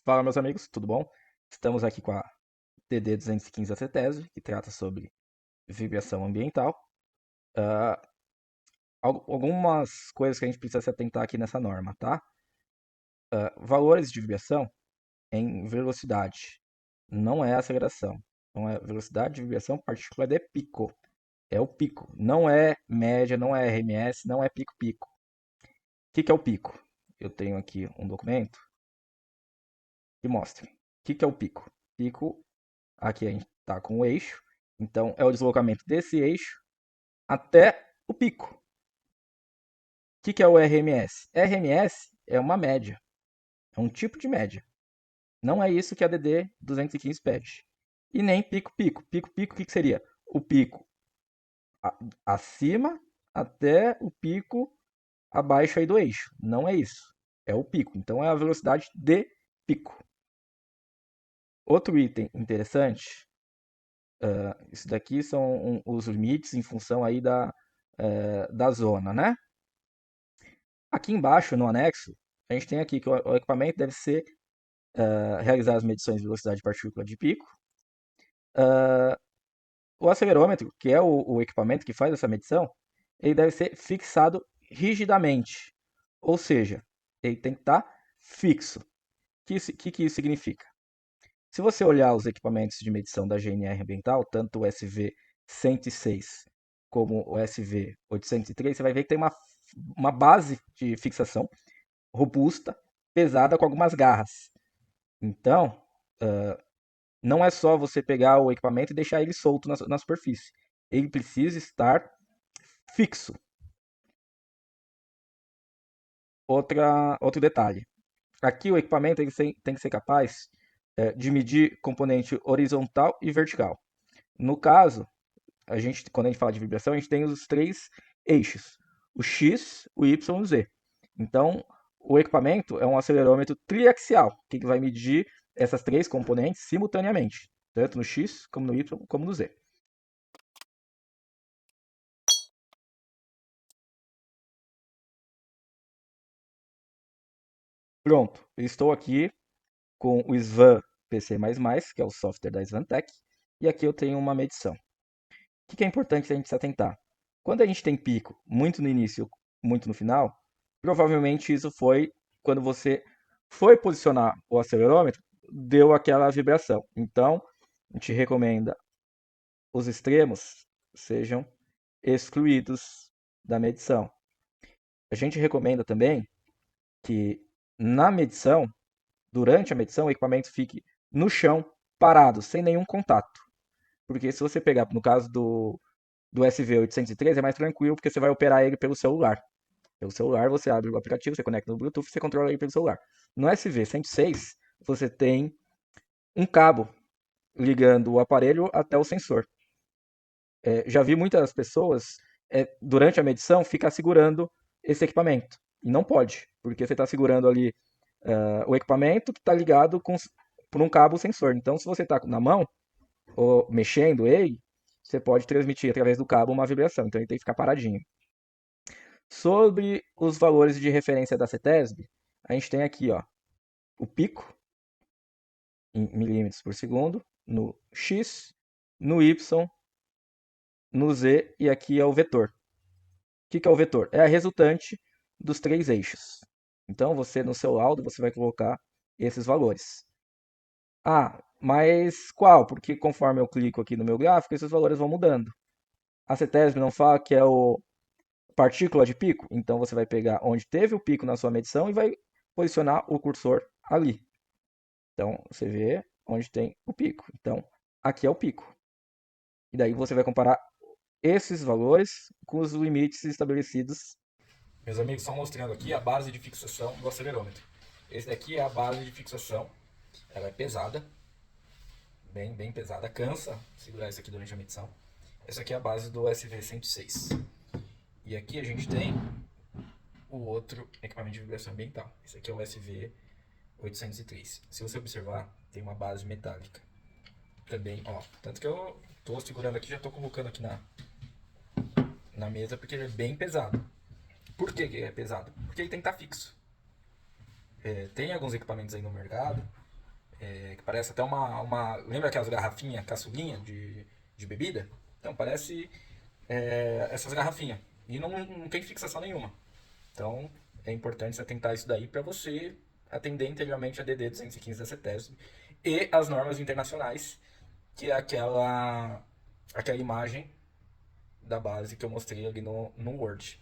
Fala, meus amigos, tudo bom? Estamos aqui com a TD215 acetese, que trata sobre vibração ambiental. Ah, algumas coisas que a gente precisa se atentar aqui nessa norma, tá? Valores de vibração em velocidade, não é aceleração. Não é velocidade de vibração, partícula de pico. É o pico, não é média, não é RMS, não é pico-pico. O que é o pico? Eu tenho aqui um documento que mostra. O que é o pico? Pico, aqui a gente está com o eixo, então é o deslocamento desse eixo até o pico. O que é o RMS? RMS é uma média, é um tipo de média. Não é isso que a DD 215 pede. E nem pico-pico. Pico-pico, o que seria? O pico acima até o pico abaixo aí do eixo. Não é isso. É o pico. Então é a velocidade de pico. Outro item interessante, isso daqui são os limites em função aí da zona, né? Aqui embaixo, no anexo, a gente tem aqui que o equipamento deve ser realizar as medições de velocidade de partícula de pico. O acelerômetro, que é o equipamento que faz essa medição, ele deve ser fixado rigidamente. Ou seja, ele tem que estar fixo. O que isso significa? Se você olhar os equipamentos de medição da GNR ambiental, tanto o SV106 como o SV803, você vai ver que tem uma base de fixação robusta, pesada, com algumas garras. Então, não é só você pegar o equipamento e deixar ele solto na superfície. Ele precisa estar fixo. Outro detalhe. Aqui o equipamento ele tem que ser capaz de medir componente horizontal e vertical. No caso, quando a gente fala de vibração, a gente tem os três eixos: o X, o Y e o Z. Então, o equipamento é um acelerômetro triaxial, que vai medir essas três componentes simultaneamente, tanto no X, como no Y, como no Z. Pronto, eu estou aqui com o Svan PC++, que é o software da Svantech, e aqui eu tenho uma medição. O que é importante a gente se atentar? Quando a gente tem pico muito no início, muito no final, provavelmente isso foi quando você foi posicionar o acelerômetro, deu aquela vibração. Então, a gente recomenda os extremos sejam excluídos da medição. A gente recomenda também que na medição, durante a medição, o equipamento fique no chão, parado, sem nenhum contato. Porque se você pegar, no caso do SV803, é mais tranquilo, porque você vai operar ele pelo celular. Pelo celular, você abre o aplicativo, você conecta no Bluetooth e você controla ele pelo celular. No SV106, você tem um cabo ligando o aparelho até o sensor. Já vi muitas pessoas, durante a medição, ficar segurando esse equipamento. E não pode, porque você está segurando ali o equipamento que está ligado por um cabo sensor. Então, se você está na mão, ou mexendo ele, você pode transmitir através do cabo uma vibração. Então, ele tem que ficar paradinho. Sobre os valores de referência da CETESB, a gente tem aqui o pico, em milímetros por segundo, no X, no Y, no Z, e aqui é o vetor. O que é o vetor? É a resultante dos três eixos. Então, você no seu laudo, você vai colocar esses valores. Ah, mas qual? Porque conforme eu clico aqui no meu gráfico, esses valores vão mudando. A CETESB não fala que é o partícula de pico? Então, você vai pegar onde teve o pico na sua medição e vai posicionar o cursor ali. Então, você vê onde tem o pico. Então, aqui é o pico. E daí você vai comparar esses valores com os limites estabelecidos. Meus amigos, só mostrando aqui a base de fixação do acelerômetro. Esse daqui é a base de fixação. Ela é pesada, bem pesada, cansa segurar isso aqui durante a medição. Essa aqui é a base do SV106. E aqui a gente tem o outro equipamento de vibração ambiental. Esse aqui é o SV803. Se você observar, tem uma base metálica. Também, ó. Tanto que eu tô segurando aqui, já tô colocando aqui na mesa, porque ele é bem pesado. Por que é pesado? Porque ele tem que estar fixo. Tem alguns equipamentos aí no mercado que parece até uma. Lembra aquelas garrafinhas, caçulinha de bebida? Então, parece essas garrafinhas. E não tem fixação nenhuma. Então, é importante você atentar isso daí para você atender integralmente a DD 215 da CETESB e as normas internacionais, que é aquela imagem da base que eu mostrei ali no Word.